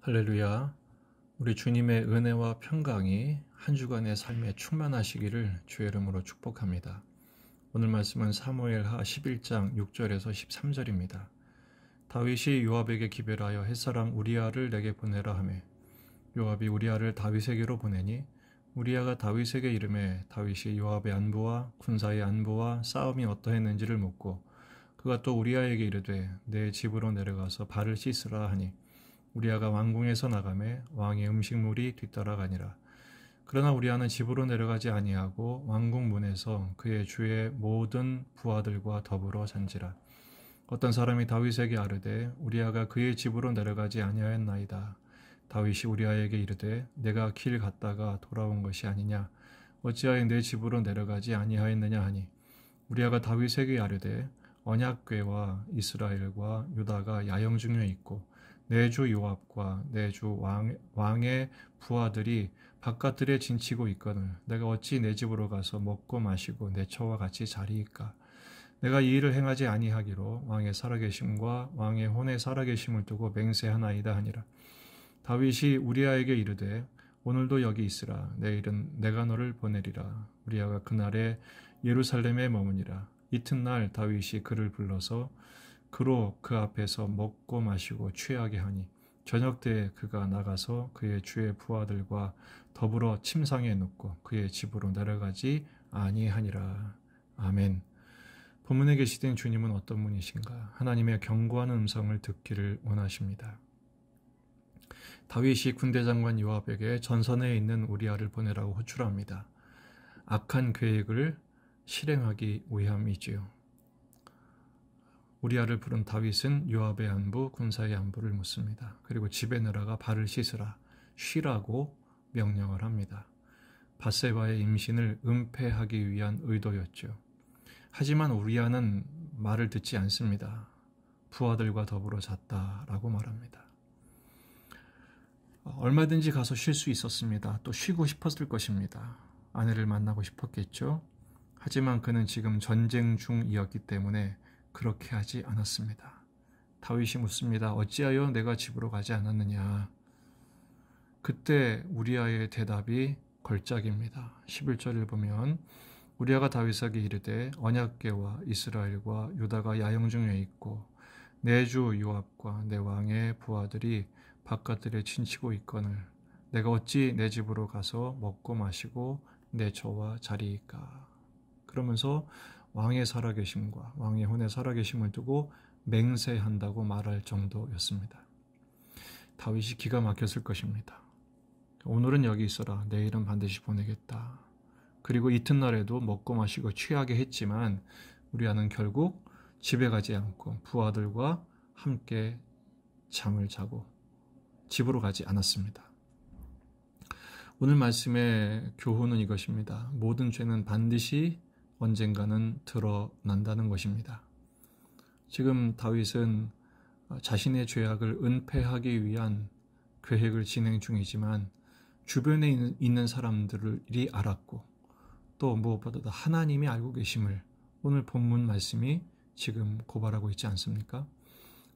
할렐루야. 우리 주님의 은혜와 평강이 한 주간의 삶에 충만하시기를 주의 이름으로 축복합니다. 오늘 말씀은 사무엘하 11장 6절에서 13절입니다. 다윗이 요압에게 기별하여 햇사람 우리아를 내게 보내라 하매 요압이 우리아를 다윗에게로 보내니 우리아가 다윗에게 이르매 다윗이 요압의 안부와 군사의 안부와 싸움이 어떠했는지를 묻고 그가 또 우리아에게 이르되 내 집으로 내려가서 발을 씻으라 하니 우리아가 왕궁에서 나가매 왕의 음식물이 뒤따라가니라. 그러나 우리아는 집으로 내려가지 아니하고 왕궁 문에서 그의 주의 모든 부하들과 더불어 잔지라. 어떤 사람이 다윗에게 아르되 우리아가 그의 집으로 내려가지 아니하였나이다. 다윗이 우리아에게 이르되 내가 길 갔다가 돌아온 것이 아니냐. 어찌하여 내 집으로 내려가지 아니하였느냐 하니 우리아가 다윗에게 아르되 언약궤와 이스라엘과 유다가 야영 중에 있고 내 주 요압과 내 주 왕의 부하들이 바깥들에 진치고 있거늘 내가 어찌 내 집으로 가서 먹고 마시고 내 처와 같이 자리이까. 내가 이 일을 행하지 아니하기로 왕의 살아계심과 왕의 혼의 살아계심을 두고 맹세하나이다 하니라. 다윗이 우리아에게 이르되 오늘도 여기 있으라. 내일은 내가 너를 보내리라. 우리아가 그날에 예루살렘에 머무니라. 이튿날 다윗이 그를 불러서 그로 그 앞에서 먹고 마시고 취하게 하니 저녁 때에 그가 나가서 그의 주의 부하들과 더불어 침상에 눕고 그의 집으로 내려가지 아니하니라. 아멘. 본문에 계시된 주님은 어떤 분이신가? 하나님의 경고하는 음성을 듣기를 원하십니다. 다윗이 군대장관 요압에게 전선에 있는 우리아를 보내라고 호출합니다. 악한 계획을 실행하기 위함이지요. 우리아를 부른 다윗은 요압의 안부, 군사의 안부를 묻습니다. 그리고 집에 내려가 발을 씻으라, 쉬라고 명령을 합니다. 밧세바의 임신을 은폐하기 위한 의도였죠. 하지만 우리아는 말을 듣지 않습니다. 부하들과 더불어 잤다라고 말합니다. 얼마든지 가서 쉴 수 있었습니다. 또 쉬고 싶었을 것입니다. 아내를 만나고 싶었겠죠. 하지만 그는 지금 전쟁 중이었기 때문에 그렇게 하지 않았습니다. 다윗이 묻습니다. 어찌하여 내가 집으로 가지 않았느냐. 그때 우리아의 대답이 걸작입니다. 11절을 보면 우리아가 다윗에게 이르되 언약궤와 이스라엘과 유다가 야영 중에 있고 내 주 요압과 내 왕의 부하들이 바깥들에 진치고 있거늘 내가 어찌 내 집으로 가서 먹고 마시고 내 처와 자리이까. 그러면서 왕의 살아계심과 왕의 혼의 살아계심을 두고 맹세한다고 말할 정도였습니다. 다윗이 기가 막혔을 것입니다. 오늘은 여기 있어라. 내일은 반드시 보내겠다. 그리고 이튿날에도 먹고 마시고 취하게 했지만 우리아는 결국 집에 가지 않고 부하들과 함께 잠을 자고 집으로 가지 않았습니다. 오늘 말씀의 교훈은 이것입니다. 모든 죄는 반드시 언젠가는 드러난다는 것입니다. 지금 다윗은 자신의 죄악을 은폐하기 위한 계획을 진행 중이지만 주변에 있는 사람들이 알았고 또 무엇보다도 하나님이 알고 계심을 오늘 본문 말씀이 지금 고발하고 있지 않습니까?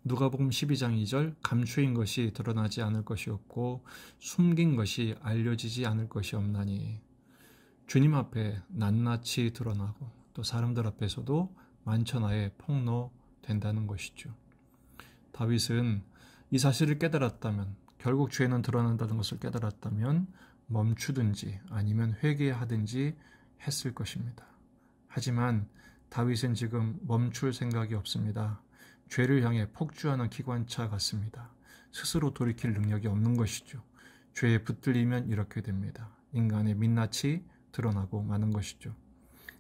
누가복음 12장 2절 감추인 것이 드러나지 않을 것이 없고 숨긴 것이 알려지지 않을 것이 없나니 주님 앞에 낱낱이 드러나고 또 사람들 앞에서도 만천하에 폭로된다는 것이죠. 다윗은 이 사실을 깨달았다면 결국 죄는 드러난다는 것을 깨달았다면 멈추든지 아니면 회개하든지 했을 것입니다. 하지만 다윗은 지금 멈출 생각이 없습니다. 죄를 향해 폭주하는 기관차 같습니다. 스스로 돌이킬 능력이 없는 것이죠. 죄에 붙들리면 이렇게 됩니다. 인간의 민낯이 드러나고 마는 것이죠.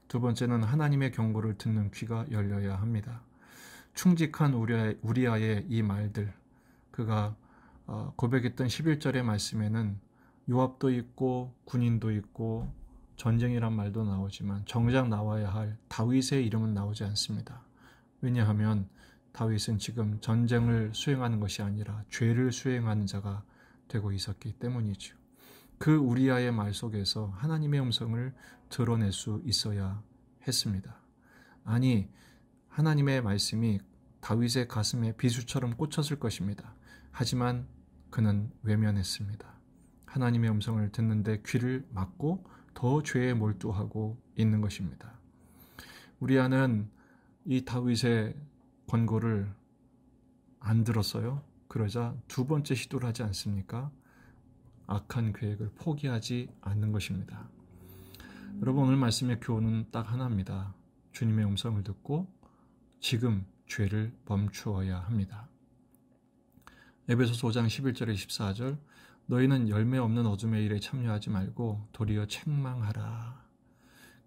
두 번째는 하나님의 경고를 듣는 귀가 열려야 합니다. 충직한 우리아의 이 말들, 그가 고백했던 11절의 말씀에는 요압도 있고 군인도 있고 전쟁이란 말도 나오지만 정작 나와야 할 다윗의 이름은 나오지 않습니다. 왜냐하면 다윗은 지금 전쟁을 수행하는 것이 아니라 죄를 수행하는 자가 되고 있었기 때문이죠. 그 우리아의 말 속에서 하나님의 음성을 드러낼 수 있어야 했습니다. 아니, 하나님의 말씀이 다윗의 가슴에 비수처럼 꽂혔을 것입니다. 하지만 그는 외면했습니다. 하나님의 음성을 듣는데 귀를 막고 더 죄에 몰두하고 있는 것입니다. 우리아는 이 다윗의 권고를 안 들었어요. 그러자 두 번째 시도를 하지 않습니까? 악한 계획을 포기하지 않는 것입니다. 여러분, 오늘 말씀의 교훈은 딱 하나입니다. 주님의 음성을 듣고 지금 죄를 멈추어야 합니다. 에베소서 5장 11절에 14절, 너희는 열매 없는 어둠의 일에 참여하지 말고 도리어 책망하라.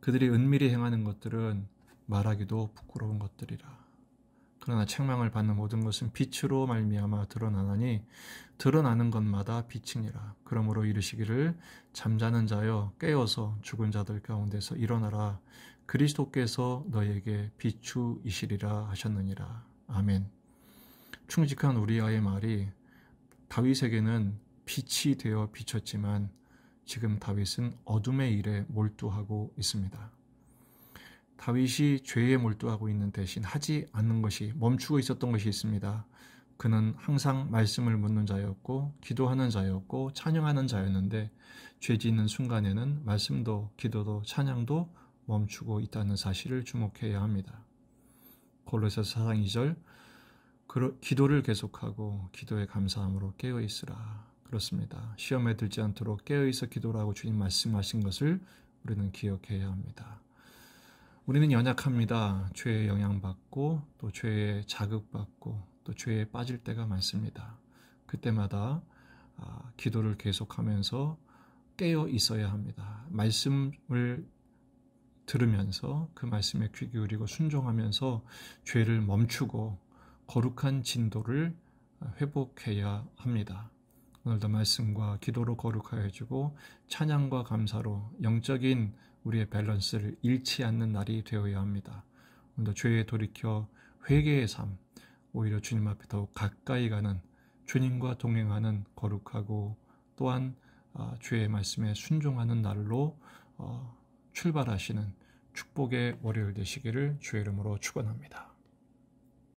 그들이 은밀히 행하는 것들은 말하기도 부끄러운 것들이라. 그러나 책망을 받는 모든 것은 빛으로 말미암아 드러나나니 드러나는 것마다 빛이니라. 그러므로 이르시기를 잠자는 자여 깨어서 죽은 자들 가운데서 일어나라. 그리스도께서 너에게 비추이시리라 하셨느니라. 아멘. 충직한 우리아의 말이 다윗에게는 빛이 되어 비쳤지만 지금 다윗은 어둠의 일에 몰두하고 있습니다. 다윗이 죄에 몰두하고 있는 대신 하지 않는 것이, 멈추고 있었던 것이 있습니다. 그는 항상 말씀을 묻는 자였고 기도하는 자였고 찬양하는 자였는데 죄 짓는 순간에는 말씀도 기도도 찬양도 멈추고 있다는 사실을 주목해야 합니다. 골로새서 4장 2절, 기도를 계속하고 기도에 감사함으로 깨어있으라. 그렇습니다. 시험에 들지 않도록 깨어있어 기도라고 주님 말씀하신 것을 우리는 기억해야 합니다. 우리는 연약합니다. 죄에 영향받고 또 죄에 자극받고 또 죄에 빠질 때가 많습니다. 그때마다 기도를 계속하면서 깨어 있어야 합니다. 말씀을 들으면서 그 말씀에 귀 기울이고 순종하면서 죄를 멈추고 거룩한 진도를 회복해야 합니다. 오늘도 말씀과 기도로 거룩하여 주고 찬양과 감사로 영적인 우리의 밸런스를 잃지 않는 날이 되어야 합니다. 오늘도 죄에 돌이켜 회개의 삶, 오히려 주님 앞에 더욱 가까이 가는, 주님과 동행하는 거룩하고 또한 주의 말씀에 순종하는 날로 출발하시는 축복의 월요일 되시기를 주의 이름으로 축원합니다.